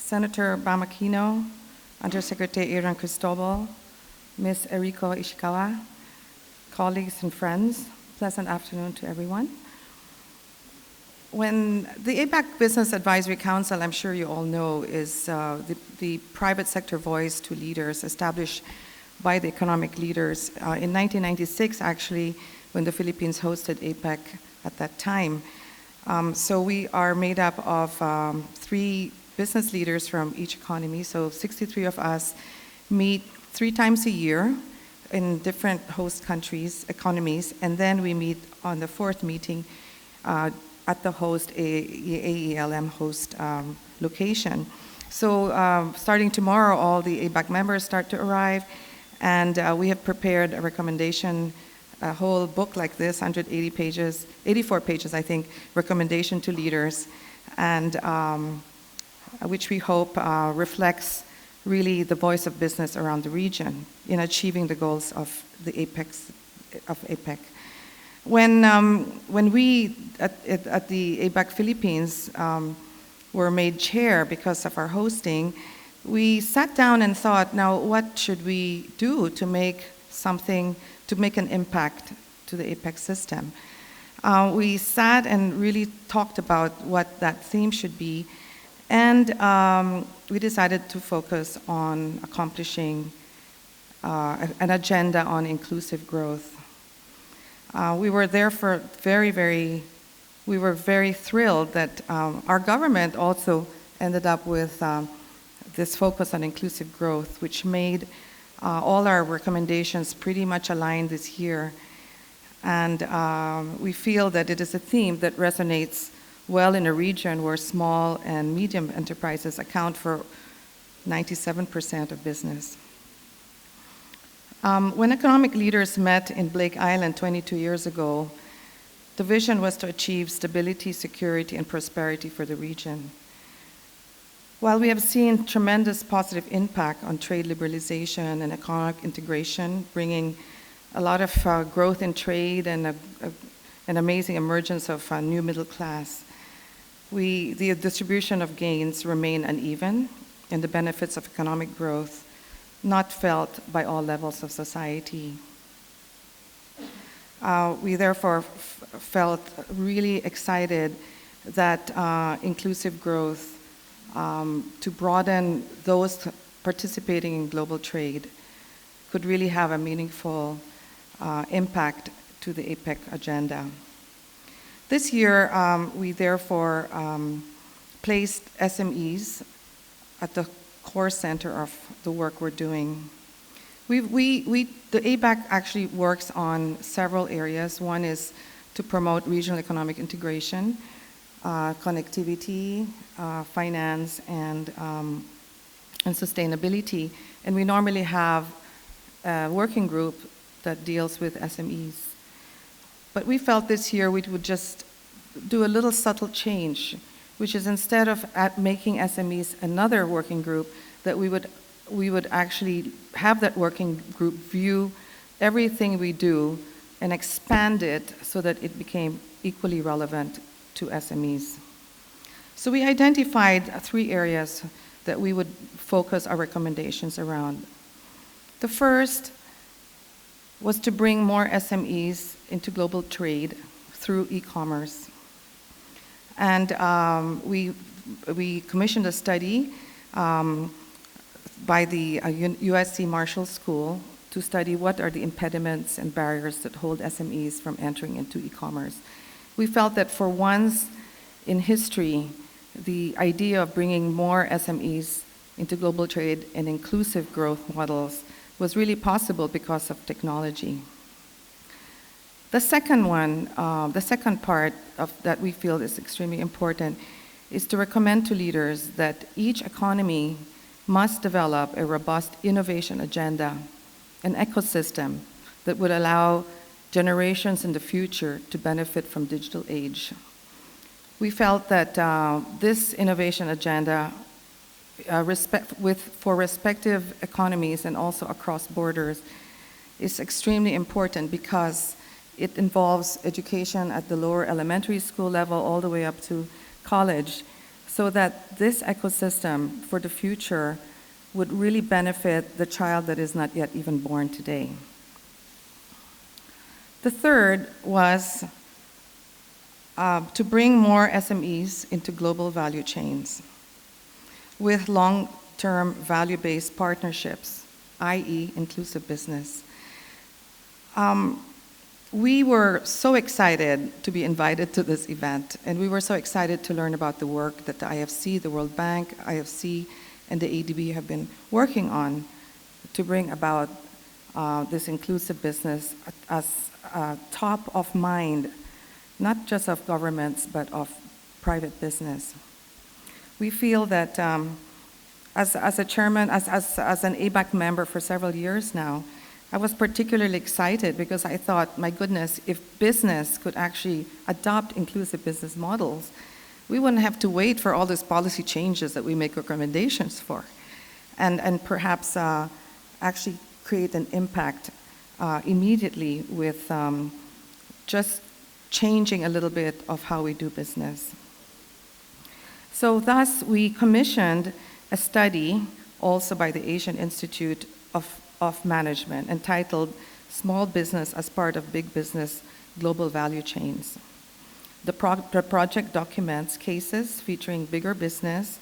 Senator Bamakino, Undersecretary Aaron Cristobal, Ms. Eriko Ishikawa, colleagues and friends, pleasant afternoon to everyone. When the APEC Business Advisory Council, I'm sure you all know, is the private sector voice to leaders established by the economic leaders in 1996, actually, when the Philippines hosted APEC at that time. So we are made up of 3 business leaders from each economy. So 63 of us meet 3 times a year in different host countries, economies, and then we meet on the 4th meeting at the host, AELM host location. So starting tomorrow, all the APEC members start to arrive, and we have prepared a recommendation, a whole book like this, 180 pages, 84 pages, I think, recommendation to leaders, and which we hope reflects really the voice of business around the region in achieving the goals of the APEC. When we at the APEC Philippines were made chair because of our hosting, we sat down and thought, now what should we do to make an impact to the APEC system? We sat and really talked about what that theme should be, and we decided to focus on accomplishing an agenda on inclusive growth. We were therefore we were very thrilled that our government also ended up with this focus on inclusive growth, which made all our recommendations pretty much aligned this year. And we feel that it is a theme that resonates well in a region where small and medium enterprises account for 97% of business. When economic leaders met in Blake Island 22 years ago, the vision was to achieve stability, security, and prosperity for the region. While we have seen tremendous positive impact on trade liberalization and economic integration, bringing a lot of growth in trade and an amazing emergence of a new middle class, the distribution of gains remain uneven, and the benefits of economic growth not felt by all levels of society. We therefore felt really excited that inclusive growth, to broaden those participating in global trade, could really have a meaningful impact to the APEC agenda. This year, we therefore placed SMEs at the core center of the work we're doing. The APEC actually works on several areas. One is to promote regional economic integration, connectivity, finance, and sustainability. And we normally have a working group that deals with SMEs. But we felt this year we would just do a little subtle change, which is instead of making SMEs another working group, that we would actually have that working group view everything we do and expand it so that it became equally relevant to SMEs. So we identified 3 areas that we would focus our recommendations around. The first was to bring more SMEs into global trade through e-commerce. And we commissioned a study by the USC Marshall School to study what are the impediments and barriers that hold SMEs from entering into e-commerce. We felt that for once in history, the idea of bringing more SMEs into global trade and inclusive growth models was really possible because of technology. The second part of that we feel is extremely important is to recommend to leaders that each economy must develop a robust innovation agenda, an ecosystem that would allow generations in the future to benefit from digital age. We felt that this innovation agenda for respective economies and also across borders is extremely important because it involves education at the lower elementary school level all the way up to college, so that this ecosystem for the future would really benefit the child that is not yet even born today. The third was to bring more SMEs into global value chains with long-term value-based partnerships, i.e. inclusive business. We were so excited to be invited to this event, and we were so excited to learn about the work that the IFC, the World Bank, IFC, and the ADB have been working on to bring about this inclusive business as top of mind, not just of governments, but of private business. We feel that as a chairman, as an APEC member for several years now, I was particularly excited because I thought, my goodness, if business could actually adopt inclusive business models, we wouldn't have to wait for all these policy changes that we make recommendations for, and perhaps actually create an impact immediately with just changing a little bit of how we do business. So thus, we commissioned a study also by the Asian Institute of Management entitled Small Business as Part of Big Business Global Value Chains. The project documents cases featuring bigger business,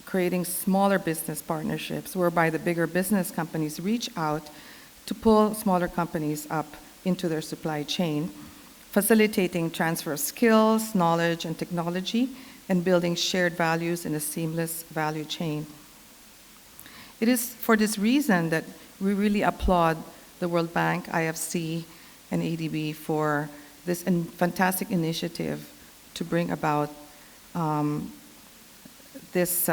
creating smaller business partnerships whereby the bigger business companies reach out to pull smaller companies up into their supply chain, facilitating transfer of skills, knowledge, and technology, and building shared values in a seamless value chain. It is for this reason that we really applaud the World Bank, IFC, and ADB for this fantastic initiative to bring about this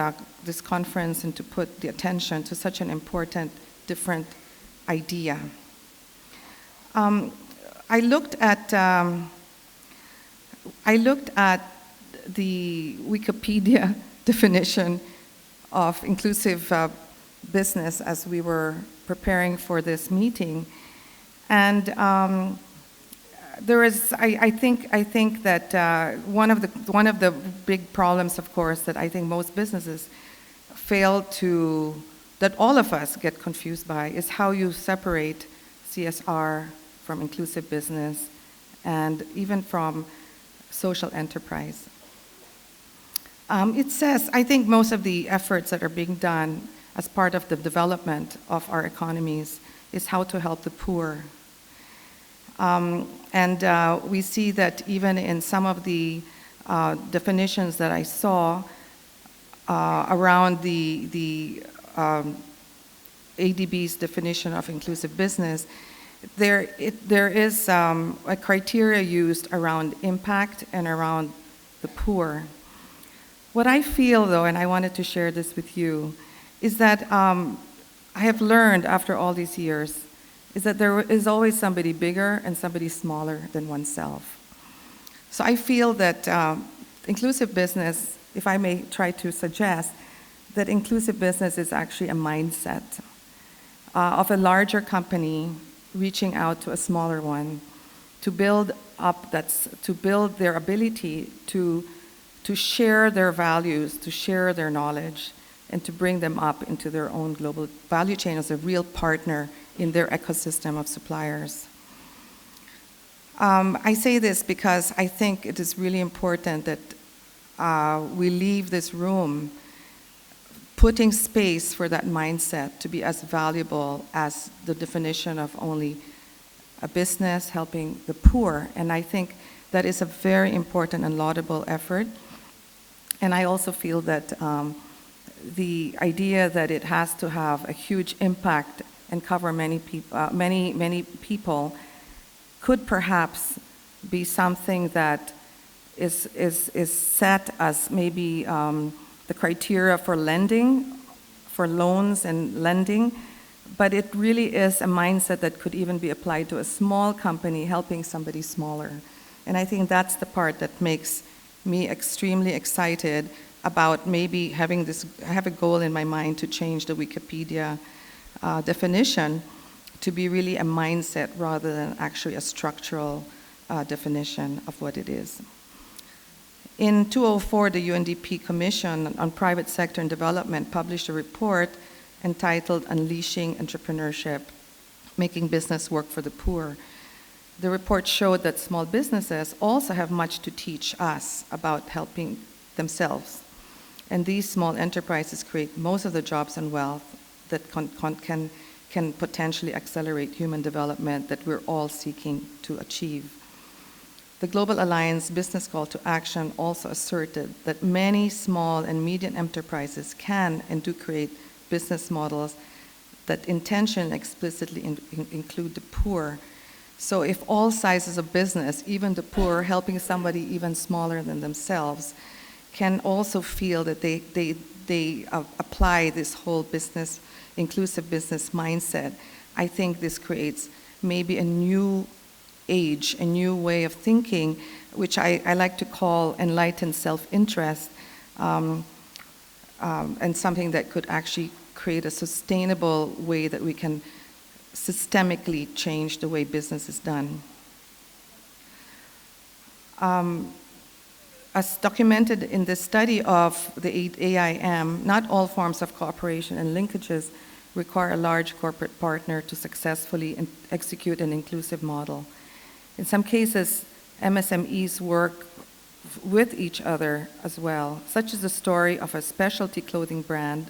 conference and to put the attention to such an important, different idea. I looked at the Wikipedia definition of inclusive business as we were preparing for this meeting, and there is, I think that one of the big problems, of course, that I think most businesses fail to, that all of us get confused by, is how you separate CSR from inclusive business and even from social enterprise. It says, I think most of the efforts that are being done as part of the development of our economies is how to help the poor. And we see that even in some of the definitions that I saw around the ADB's definition of inclusive business, there is a criteria used around impact and around the poor. What I feel, though, and I wanted to share this with you, is that I have learned after all these years is that there is always somebody bigger and somebody smaller than oneself. So I feel that inclusive business, if I may try to suggest, that inclusive business is actually a mindset of a larger company reaching out to a smaller one to build up, to build their ability to share their values, to share their knowledge, and to bring them up into their own global value chain as a real partner in their ecosystem of suppliers. I say this because I think it is really important that we leave this room putting space for that mindset to be as valuable as the definition of only a business helping the poor. And I think that is a very important and laudable effort. And I also feel that the idea that it has to have a huge impact and cover many people could perhaps be something that is set as maybe the criteria for lending, for loans and lending, but it really is a mindset that could even be applied to a small company helping somebody smaller. And I think that's the part that makes me extremely excited about maybe having have a goal in my mind to change the Wikipedia definition to be really a mindset rather than actually a structural definition of what it is. In 2004, the UNDP Commission on Private Sector and Development published a report entitled Unleashing Entrepreneurship, Making Business Work for the Poor. The report showed that small businesses also have much to teach us about helping themselves. And these small enterprises create most of the jobs and wealth that can potentially accelerate human development that we're all seeking to achieve. The Global Alliance Business Call to Action also asserted that many small and medium enterprises can and do create business models that intentionally explicitly include the poor. So if all sizes of business, even the poor, helping somebody even smaller than themselves, can also feel that they apply this whole business, inclusive business mindset, I think this creates maybe a new age, a new way of thinking, which I like to call enlightened self-interest, and something that could actually create a sustainable way that we can systemically change the way business is done. As documented in the study of the AIM, not all forms of cooperation and linkages require a large corporate partner to successfully execute an inclusive model. In some cases, MSMEs work with each other as well, such as the story of a specialty clothing brand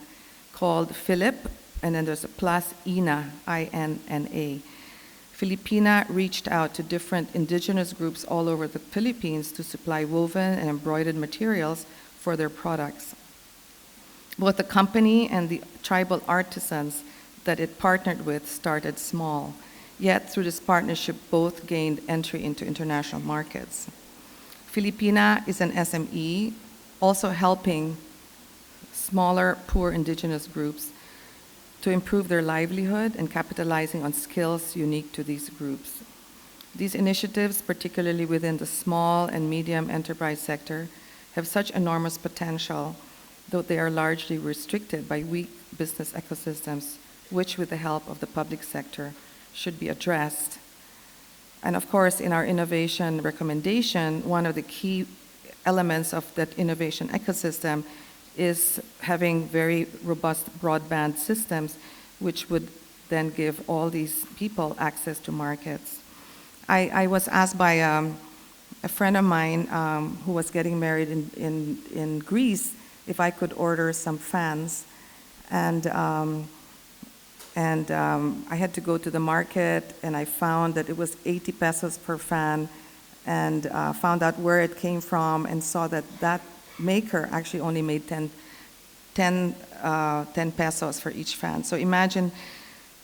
called Philip, and then there's a plus INA, I-N-N-A. Filipina reached out to different indigenous groups all over the Philippines to supply woven and embroidered materials for their products. Both the company and the tribal artisans that it partnered with started small, yet through this partnership both gained entry into international markets. Filipina is an SME, also helping smaller, poor indigenous groups to improve their livelihood and capitalizing on skills unique to these groups. These initiatives, particularly within the small and medium enterprise sector, have such enormous potential, though they are largely restricted by weak business ecosystems, which with the help of the public sector should be addressed. And of course, in our innovation recommendation, one of the key elements of that innovation ecosystem is having very robust broadband systems, which would then give all these people access to markets. I was asked by a friend of mine who was getting married in Greece if I could order some fans, and I had to go to the market, and I found that it was 80 pesos per fan, and found out where it came from, and saw that that maker actually only made 10 pesos for each fan. So imagine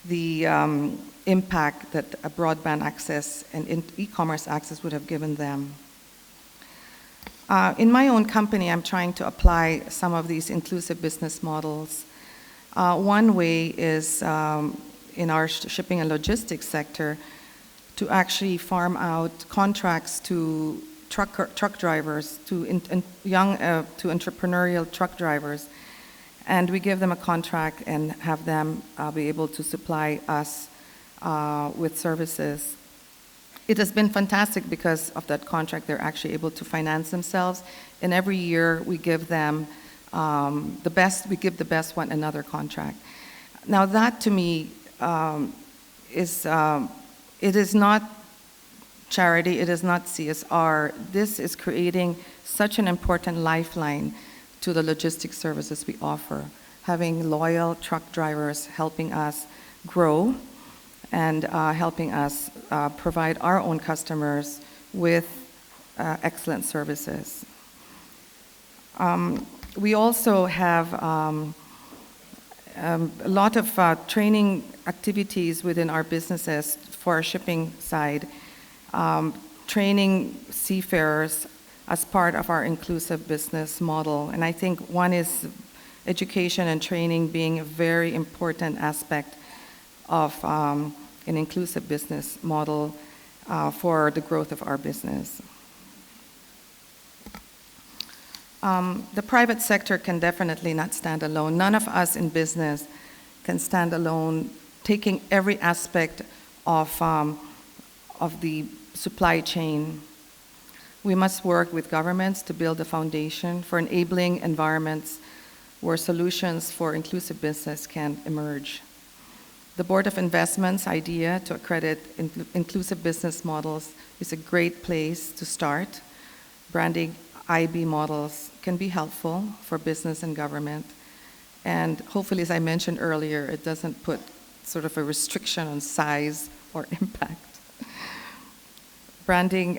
the impact that a broadband access and e-commerce access would have given them. In my own company, I'm trying to apply some of these inclusive business models. One way is in our shipping and logistics sector to actually farm out contracts to truck drivers, to entrepreneurial truck drivers, and we give them a contract and have them be able to supply us with services. It has been fantastic because of that contract. They're actually able to finance themselves, and every year we give them the best. We give the best one another contract. Now that to me it is not charity, it is not CSR. This is creating such an important lifeline to the logistics services we offer, having loyal truck drivers helping us grow and helping us provide our own customers with excellent services. We also have a lot of training activities within our businesses for our shipping side, training seafarers as part of our inclusive business model. And I think one is education and training being a very important aspect of an inclusive business model for the growth of our business. The private sector can definitely not stand alone. None of us in business can stand alone, taking every aspect of the supply chain. We must work with governments to build a foundation for enabling environments where solutions for inclusive business can emerge. The Board of Investment's idea to accredit inclusive business models is a great place to start. Branding IB models can be helpful for business and government. And hopefully, as I mentioned earlier, it doesn't put sort of a restriction on size or impact. Branding,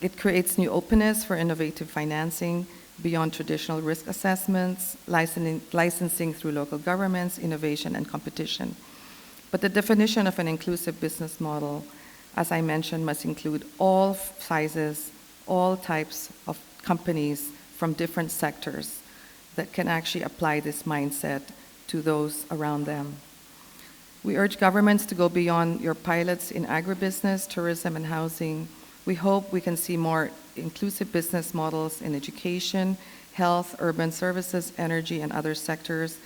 it creates new openness for innovative financing beyond traditional risk assessments, licensing through local governments, innovation, and competition. But the definition of an inclusive business model, as I mentioned, must include all sizes, all types of companies from different sectors that can actually apply this mindset to those around them. We urge governments to go beyond your pilots in agribusiness, tourism, and housing. We hope we can see more inclusive business models in education, health, urban services, energy, and other sectors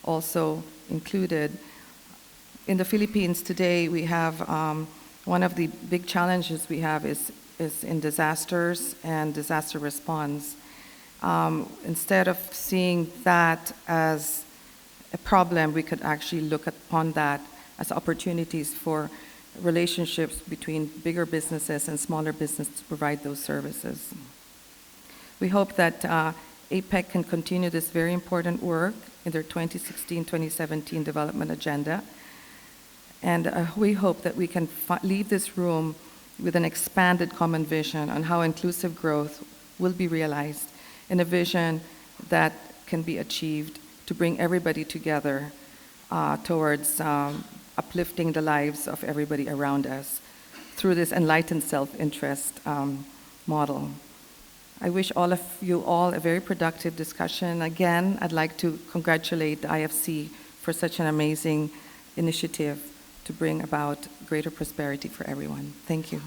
also included. In the Philippines today, we have one of the big challenges we have is in disasters and disaster response. Instead of seeing that as a problem, we could actually look upon that as opportunities for relationships between bigger businesses and smaller businesses to provide those services. We hope that APEC can continue this very important work in their 2016-2017 development agenda. And we hope that we can leave this room with an expanded common vision on how inclusive growth will be realized, in a vision that can be achieved to bring everybody together towards uplifting the lives of everybody around us through this enlightened self-interest model. I wish all of you all a very productive discussion. Again, I'd like to congratulate the IFC for such an amazing initiative to bring about greater prosperity for everyone. Thank you.